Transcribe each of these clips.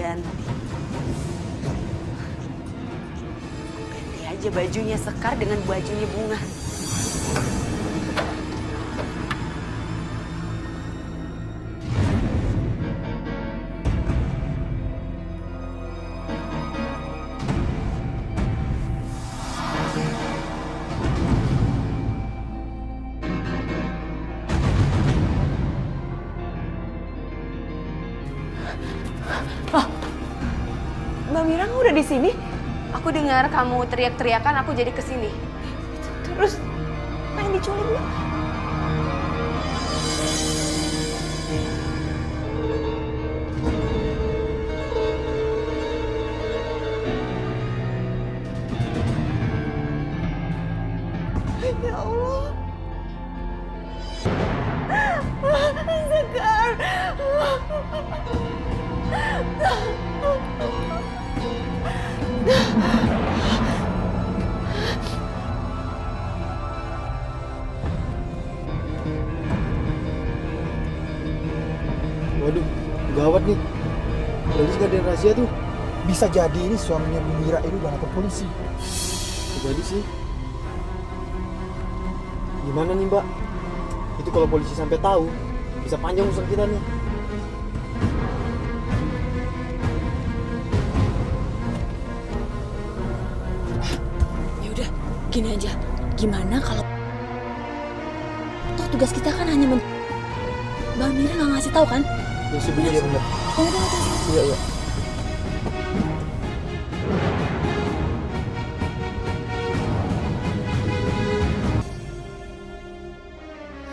ganti. Ganti aja bajunya Sekar dengan bajunya Bunga. Mbak Mira udah di sini? Aku dengar kamu teriak-teriakan, aku jadi kesini. Terus, pengen diculik Mbak? Ya Allah. Sekar. Waduh, gawat nih. Polisi ngadain razia tuh. Bisa jadi ini suaminya Bu Mira ini udah lapor polisi. Jadi sih. Gimana nih Mbak? Itu kalau polisi sampai tahu, bisa panjang urusan kita nih. Ya udah, gini aja. Gimana kalau toh tugas kita kan hanya Mbak Mira nggak ngasih tahu kan? Ya sebenarnya ya benar. Iya, iya.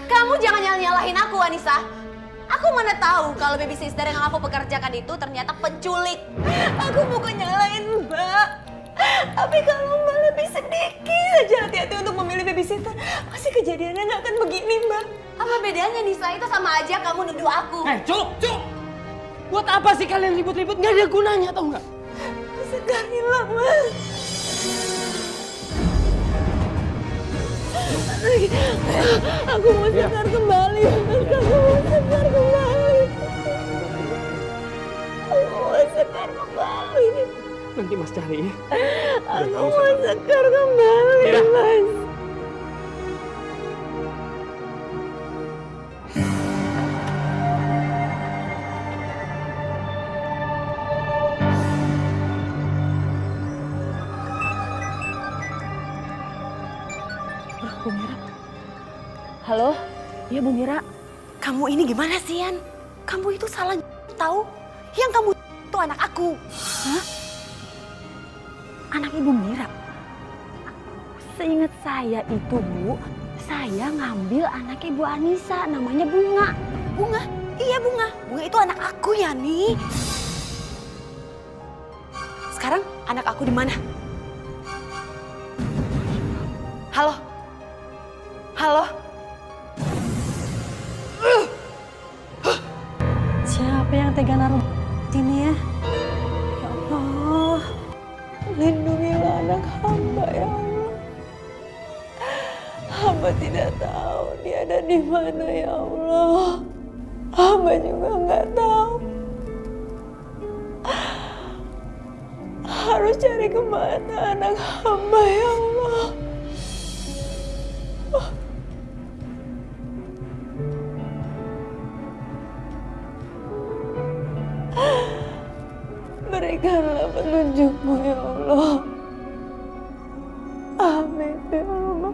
Kamu jangan nyalahin aku, Anissa. Aku mana tahu kalau baby sister yang aku pekerjakan itu ternyata penculik. Aku bukan nyalahin Mbak. Tapi kalau Mbak lebih sedikit aja hati-hati untuk memilih babysitter, pasti kejadiannya nggak akan begini, Mbak. Apa bedanya, Nisa? Itu sama aja kamu nuduh aku. Cukup! Buat apa sih kalian ribut-ribut? Nggak ada gunanya, tau nggak? Sekar hilang, Mas. Aku mau Sekar kembali, Mas. Aku mau Sekar kembali. Aku mau Sekar kembali. Nanti Mas cari ya. Aku mau Sekar kembali, Mira. Mas. Bu Mira. Halo? Iya Bu Mira. Kamu ini gimana sih, Yan? Kamu itu salah tahu. Yang kamu itu anak aku. Hah? Anak Ibu Mira? Seingat saya itu Bu, saya ngambil anak Ibu Anissa, namanya Bunga. Bunga? Iya Bunga. Bunga itu anak aku, Yani. Sekarang anak aku di mana? Halo? Halo? Siapa yang tega naruh sini ya? Ya Allah. Lindungilah anak hamba, ya Allah. Hamba tidak tahu dia ada di mana, ya Allah. Hamba juga nggak tahu. Harus cari kemana anak hamba, ya Allah. Berikanlah petunjukmu, ya Allah. Amin, ya Allah.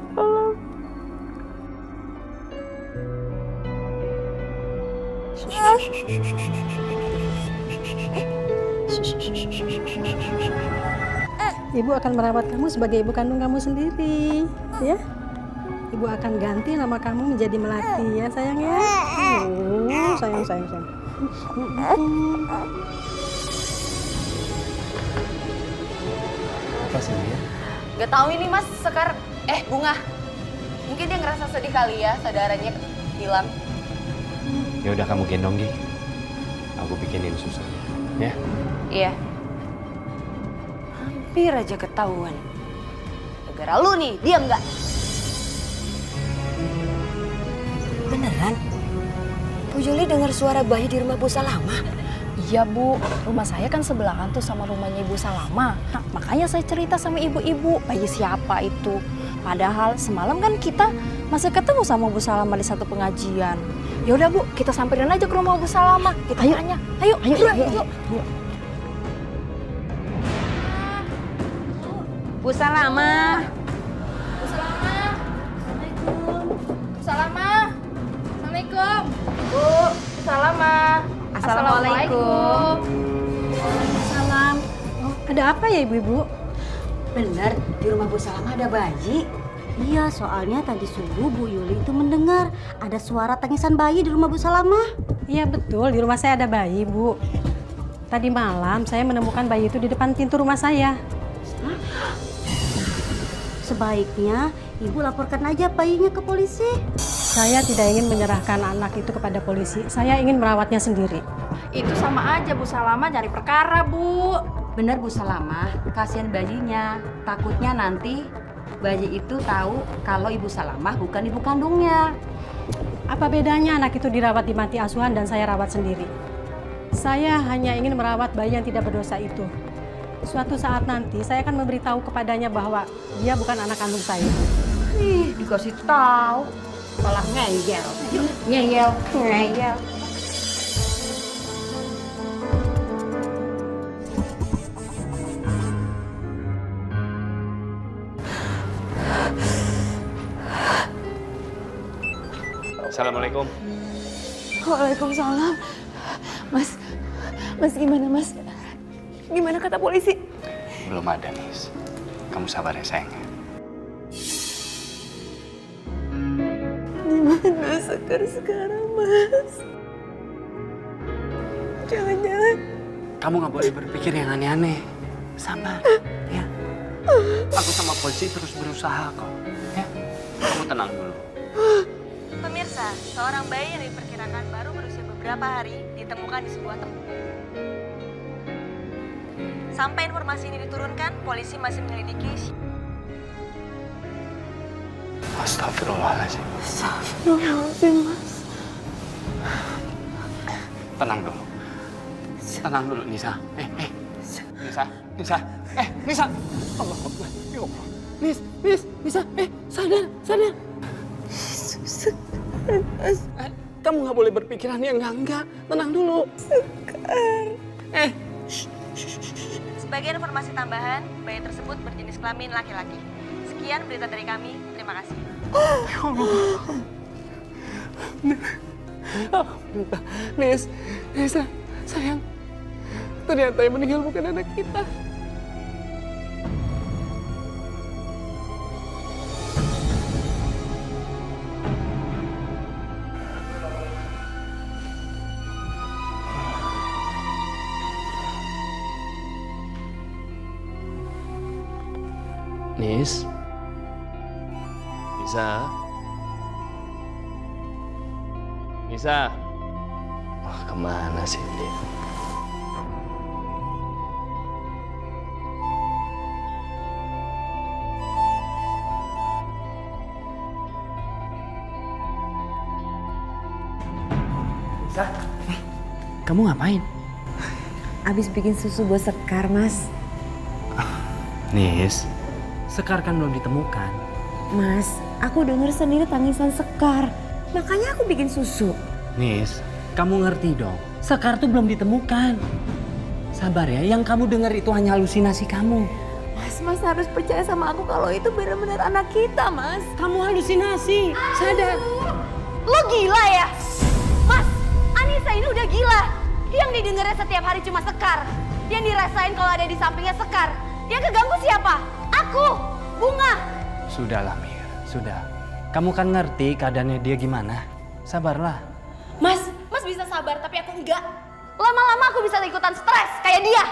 Ibu akan merawat kamu sebagai ibu kandung kamu sendiri, ya. Ibu akan ganti nama kamu menjadi Melati, ya sayang ya. Sayang. Apa sih ya? Gak tahu ini Mas Sekar, Bunga. Mungkin dia ngerasa sedih kali ya, saudaranya hilang. Ya udah kamu gendong Gi. Aku bikinin susunya, ya. Iya. Hampir aja ketahuan. Gara-gara lu nih, diam nggak? Beneran? Bu Juli dengar suara bayi di rumah Bu Salama? Iya Bu, rumah saya kan sebelahan tuh sama rumahnya Ibu Salama. Nah, makanya saya cerita sama ibu-ibu, bayi siapa itu. Padahal semalam kan kita masih ketemu sama Bu Salama di satu pengajian. Ya udah Bu, kita samperin aja ke rumah Bu Salama. Kita tanya. Ayo. Bu Salama. Assalamualaikum. Bu Salama. Assalamualaikum. Salam. Oh, ada apa ya ibu-ibu? Benar, di rumah Bu Salama ada bayi. Iya, soalnya tadi subuh Bu Yuli itu mendengar ada suara tangisan bayi di rumah Bu Salama. Iya betul, di rumah saya ada bayi, Bu. Tadi malam saya menemukan bayi itu di depan pintu rumah saya. Sebaiknya Ibu laporkan aja bayinya ke polisi. Saya tidak ingin menyerahkan anak itu kepada polisi. Saya ingin merawatnya sendiri. Itu sama aja Bu Salama cari perkara Bu. Bener Bu Salama, kasihan bayinya. Takutnya nanti bayi itu tahu kalau Ibu Salamah bukan ibu kandungnya. Apa bedanya anak itu dirawat di panti asuhan dan saya rawat sendiri? Saya hanya ingin merawat bayi yang tidak berdosa itu. Suatu saat nanti saya akan memberitahu kepadanya bahwa dia bukan anak kandung saya. Ih, dikasih tahu malah ngeyel. Ngeyel. Assalamualaikum. Waalaikumsalam. Mas gimana Mas? Gimana kata polisi? Belum ada, Nis. Kamu sabar ya, sayang. Gimana Sekar sekarang Mas? Jangan-jangan. Kamu nggak boleh berpikir yang aneh-aneh. Sabar, ya. Aku sama polisi terus berusaha kok. Ya, kamu tenang dulu. Pemirsa, seorang bayi yang diperkirakan baru berusia beberapa hari ditemukan di sebuah tempat. Sampai informasi ini diturunkan, polisi masih menyelidiki. Astagfirullahaladzim. Astagfirullahaladzim, Mas. Tenang dulu. Tenang dulu, Nisa. Nisa. Nisa. Allah Akbar. Ya Allah. Nisa. Sadar. Kamu nggak boleh berpikiran yang enggak. Tenang dulu. Sebagai informasi tambahan, bayi tersebut berjenis kelamin laki-laki. Sekian berita dari kami. Terima kasih. Nisa, sayang. Ternyata yang meninggal bukan anak kita. Nis? Nisa? Wah, kemana sih dia? Nisa? Kamu ngapain? Abis bikin susu buat Sekar, Mas. Nis, Sekar kan belum ditemukan. Mas, aku denger sendiri tangisan Sekar. Makanya aku bikin susu. Nis, kamu ngerti dong. Sekar tuh belum ditemukan. Sabar ya, yang kamu dengar itu hanya halusinasi kamu. Mas harus percaya sama aku kalau itu benar-benar anak kita, Mas. Kamu halusinasi, sadar. Lo gila ya? Mas, Anissa ini udah gila. Yang didengarnya setiap hari cuma Sekar. Yang dirasain kalau ada di sampingnya Sekar. Yang keganggu siapa? Aku, Bunga. Sudahlah, Mir. Sudah. Kamu kan ngerti keadaannya dia gimana. Sabarlah. Mas bisa sabar tapi aku enggak. Lama-lama aku bisa ikutan stres kayak dia.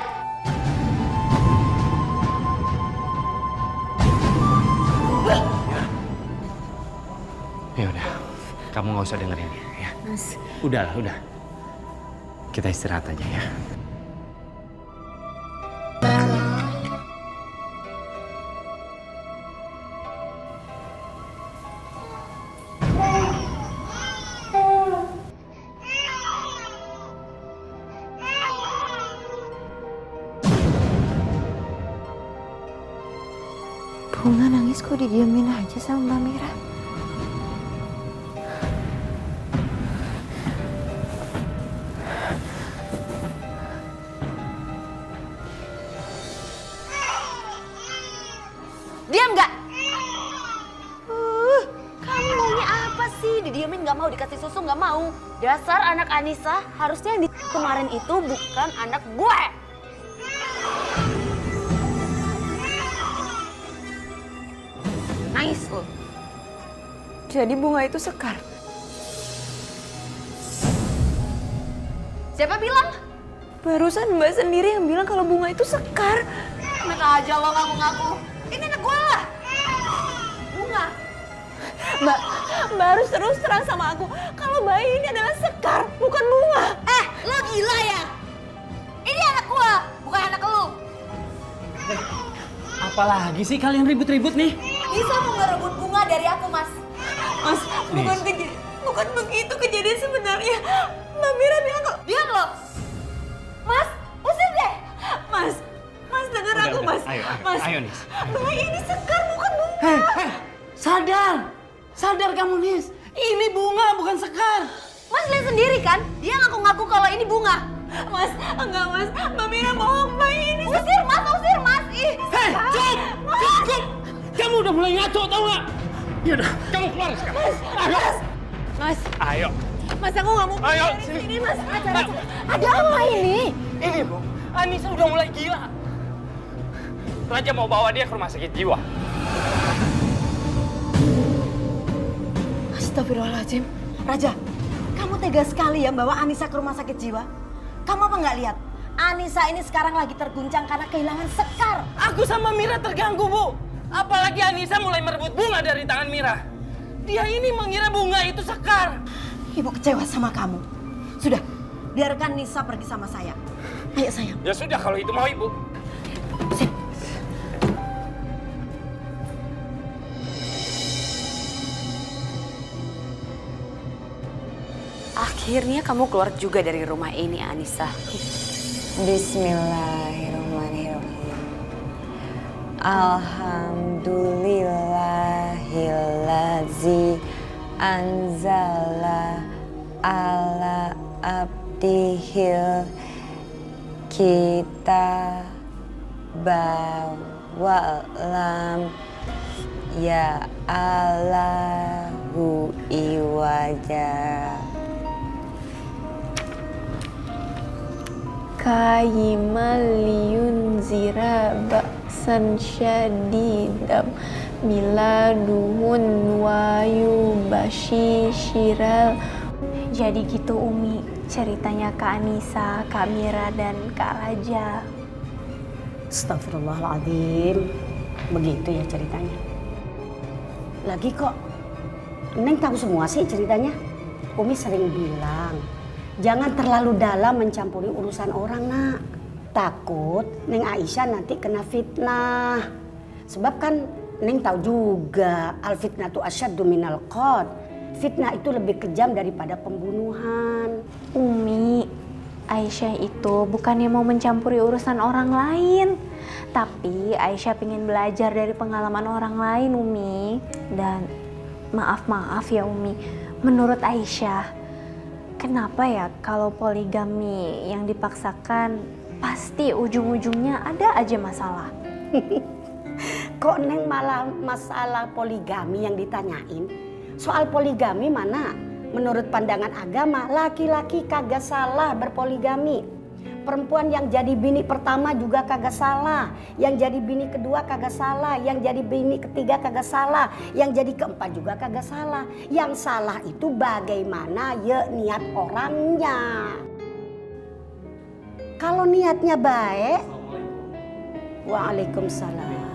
Ya udah, kamu nggak usah dengerin ya. Mas. Udah. Kita istirahat aja ya. Bunga nangis kok didiamin aja sama Mbak Mira. Diam nggak? Kamu maunya apa sih? Didiamin nggak mau, dikasih susu nggak mau. Dasar anak Anissa, harusnya yang di kemarin itu bukan anak gue. Nangis lo. Jadi Bunga itu Sekar. Siapa bilang? Barusan Mbak sendiri yang bilang kalau Bunga itu Sekar. Enak aja lo ngaku-ngaku. Ini anak gue lah. Bunga. Mbak harus terus terang sama aku kalau bayi ini adalah Sekar, bukan Bunga. Lo gila ya? Ini anak gue, bukan anak lo. Apalagi sih kalian ribut-ribut nih? Bisa mau ngerebut Bunga dari aku, Mas. Mas, bukan begitu kejadian sebenarnya. Mbak Mira bilang kok. Diam lo. Mas, usir deh. Mas denger aku, Mas. Ayo Nis. Bayi ini Sekar, bukan Bunga. Hei, sadar kamu Nis. Ini Bunga bukan Sekar. Mas lihat sendiri kan? Dia ngaku-ngaku kalau ini Bunga. Mas, enggak Mas. Mbak Mira bohong, bayi ini. Usir Mas. Ih, Hei, cukup. Kamu udah mulai ngaco, tau nggak? Yaudah, kamu keluar sekarang. Mas. Ayo. Mas, aku nggak mau Ayo, dari sini. sini, Mas. Ada apa ini? Ini, Bu. Anissa udah mulai gila. Raja mau bawa dia ke rumah sakit jiwa. Astagfirullahaladzim. Raja, kamu tega sekali ya bawa Anissa ke rumah sakit jiwa. Kamu apa nggak lihat? Anissa ini sekarang lagi terguncang karena kehilangan Sekar. Aku sama Mira terganggu, Bu. Apalagi Anissa mulai merebut Bunga dari tangan Mira. Dia ini mengira Bunga itu Sekar. Ibu kecewa sama kamu. Sudah, biarkan Nisa pergi sama saya. Ayo sayang. Ya sudah, kalau itu mau Ibu. Sini. Akhirnya kamu keluar juga dari rumah ini, Anissa. Bismillahirrahmanirrahim. Alhamdulillahillazi anzala ala abdihil kitaba wa'lam ya Allahu iwaja. Qayimal liyunzira ba'san syadidam miladuhun wa yubashishiral. Jadi gitu Umi, ceritanya Kak Anissa, Kak Mira, dan Kak Raja. Astagfirullahaladzim. Begitu ya ceritanya. Lagi kok Neng tahu semua sih ceritanya. Umi sering bilang, jangan terlalu dalam mencampuri urusan orang, Nak. Takut Neng Aisyah nanti kena fitnah. Sebab kan Neng tahu juga al-fitnatu asyaddu minal qad. Fitnah itu lebih kejam daripada pembunuhan. Umi, Aisyah itu bukannya mau mencampuri urusan orang lain. Tapi Aisyah pengen belajar dari pengalaman orang lain, Umi. Dan maaf ya Umi, menurut Aisyah, kenapa ya kalau poligami yang dipaksakan pasti ujung-ujungnya ada aja masalah? Kok Neng malah masalah poligami yang ditanyain? Soal poligami mana? Menurut pandangan agama, laki-laki kagak salah berpoligami. Perempuan yang jadi bini pertama juga kagak salah. Yang jadi bini kedua kagak salah. Yang jadi bini ketiga kagak salah. Yang jadi keempat juga kagak salah. Yang salah itu bagaimana ya niat orangnya. Kalau niatnya baik, waalaikumsalam.